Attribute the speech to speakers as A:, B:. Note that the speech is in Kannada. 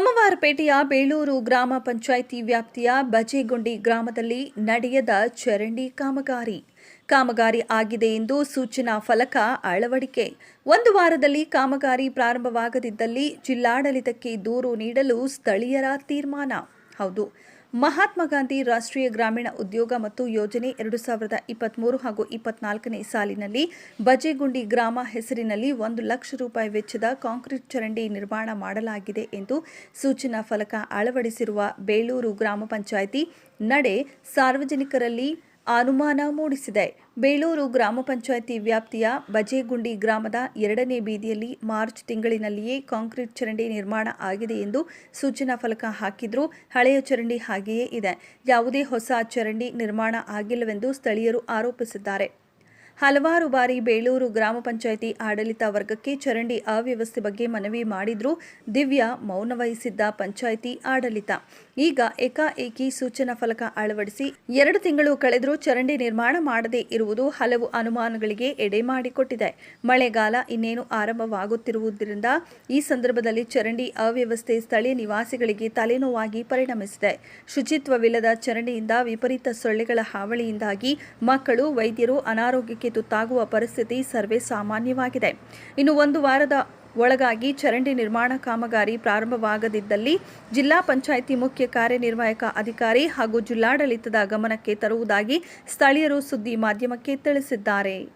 A: ಸೋಮವಾರಪೇಟೆಯ ಬೇಳೂರು ಗ್ರಾಮ ಪಂಚಾಯಿತಿ ವ್ಯಾಪ್ತಿಯ ಬಜೆಗುಂಡಿ ಗ್ರಾಮದಲ್ಲಿ ನಡೆಯದ ಚರಂಡಿ ಕಾಮಗಾರಿ ಆಗಿದೆ ಎಂದು ಸೂಚನಾ ಫಲಕ ಅಳವಡಿಕೆ. ಒಂದು ವಾರದಲ್ಲಿ ಕಾಮಗಾರಿ ಪ್ರಾರಂಭವಾಗದಿದ್ದಲ್ಲಿ ಜಿಲ್ಲಾಡಳಿತಕ್ಕೆ ದೂರು ನೀಡಲು ಸ್ಥಳೀಯರ ತೀರ್ಮಾನ. ಹೌದು, ಮಹಾತ್ಮ ಗಾಂಧಿ ರಾಷ್ಟ್ರೀಯ ಗ್ರಾಮೀಣ ಉದ್ಯೋಗ ಮತ್ತು ಯೋಜನೆ 2023 ಹಾಗೂ 24ನೇ ಸಾಲಿನಲ್ಲಿ ಬಜೆಗುಂಡಿ ಗ್ರಾಮ ಹೆಸರಿನಲ್ಲಿ 1 ಲಕ್ಷ ರೂಪಾಯಿ ವೆಚ್ಚದ ಕಾಂಕ್ರೀಟ್ ಚರಂಡಿ ನಿರ್ಮಾಣ ಮಾಡಲಾಗಿದೆ ಎಂದು ಸೂಚನಾ ಫಲಕ ಅಳವಡಿಸಿರುವ ಬೇಳೂರು ಗ್ರಾಮ ಪಂಚಾಯಿತಿ ನಡೆ ಸಾರ್ವಜನಿಕರಲ್ಲಿ ಅನುಮಾನ ಮೂಡಿಸಿದೆ. ಬೇಳೂರು ಗ್ರಾಮ ಪಂಚಾಯಿತಿ ವ್ಯಾಪ್ತಿಯ ಬಜೆಗುಂಡಿ ಗ್ರಾಮದ 2ನೇ ಬೀದಿಯಲ್ಲಿ ಮಾರ್ಚ್ ತಿಂಗಳಿನಲ್ಲಿಯೇ ಕಾಂಕ್ರೀಟ್ ಚರಂಡಿ ನಿರ್ಮಾಣ ಆಗಿದೆ ಎಂದು ಸೂಚನಾ ಫಲಕ ಹಾಕಿದ್ರೂ ಹಳೆಯ ಚರಂಡಿ ಹಾಗೆಯೇ ಇದೆ. ಯಾವುದೇ ಹೊಸ ಚರಂಡಿ ನಿರ್ಮಾಣ ಆಗಿಲ್ಲವೆಂದು ಸ್ಥಳೀಯರು ಆರೋಪಿಸಿದ್ದಾರೆ. ಹಲವಾರು ಬಾರಿ ಬೇಳೂರು ಗ್ರಾಮ ಪಂಚಾಯಿತಿ ಆಡಳಿತ ವರ್ಗಕ್ಕೆ ಚರಂಡಿ ಅವ್ಯವಸ್ಥೆ ಬಗ್ಗೆ ಮನವಿ ಮಾಡಿದ್ರೂ ದಿವ್ಯ ಮೌನ ವಹಿಸಿದ್ದ ಪಂಚಾಯಿತಿ ಆಡಳಿತ ಈಗ ಏಕಾಏಕಿ ಸೂಚನಾ ಫಲಕ ಅಳವಡಿಸಿ 2 ತಿಂಗಳು ಕಳೆದರೂ ಚರಂಡಿ ನಿರ್ಮಾಣ ಮಾಡದೇ ಇರುವುದು ಹಲವು ಅನುಮಾನಗಳಿಗೆ ಎಡೆ ಮಾಡಿಕೊಟ್ಟಿದೆ. ಮಳೆಗಾಲ ಇನ್ನೇನು ಆರಂಭವಾಗುತ್ತಿರುವುದರಿಂದ ಈ ಸಂದರ್ಭದಲ್ಲಿ ಚರಂಡಿ ಅವ್ಯವಸ್ಥೆ ಸ್ಥಳೀಯ ನಿವಾಸಿಗಳಿಗೆ ತಲೆನೋವಾಗಿ ಪರಿಣಮಿಸಿದೆ. ಶುಚಿತ್ವವಿಲ್ಲದ ಚರಂಡಿಯಿಂದ ವಿಪರೀತ ಸೊಳ್ಳೆಗಳ ಹಾವಳಿಯಿಂದಾಗಿ ಮಕ್ಕಳು, ವೈದ್ಯರು ಅನಾರೋಗ್ಯಕ್ಕೆ ತುತ್ತಾಗುವ ಪರಿಸ್ಥಿತಿ ಸರ್ವೇ ಸಾಮಾನ್ಯವಾಗಿದೆ. ಇನ್ನು 1 ವಾರದ ಒಳಗಾಗಿ ಚರಂಡಿ ನಿರ್ಮಾಣ ಕಾಮಗಾರಿ ಪ್ರಾರಂಭವಾಗದಿದ್ದಲ್ಲಿ ಜಿಲ್ಲಾ ಪಂಚಾಯಿತಿ ಮುಖ್ಯ ಕಾರ್ಯನಿರ್ವಾಹಕ ಅಧಿಕಾರಿ ಹಾಗೂ ಜಿಲ್ಲಾಡಳಿತದ ಗಮನಕ್ಕೆ ತರುವುದಾಗಿ ಸ್ಥಳೀಯರು ಸುದ್ದಿ ಮಾಧ್ಯಮಕ್ಕೆ ತಿಳಿಸಿದ್ದಾರೆ.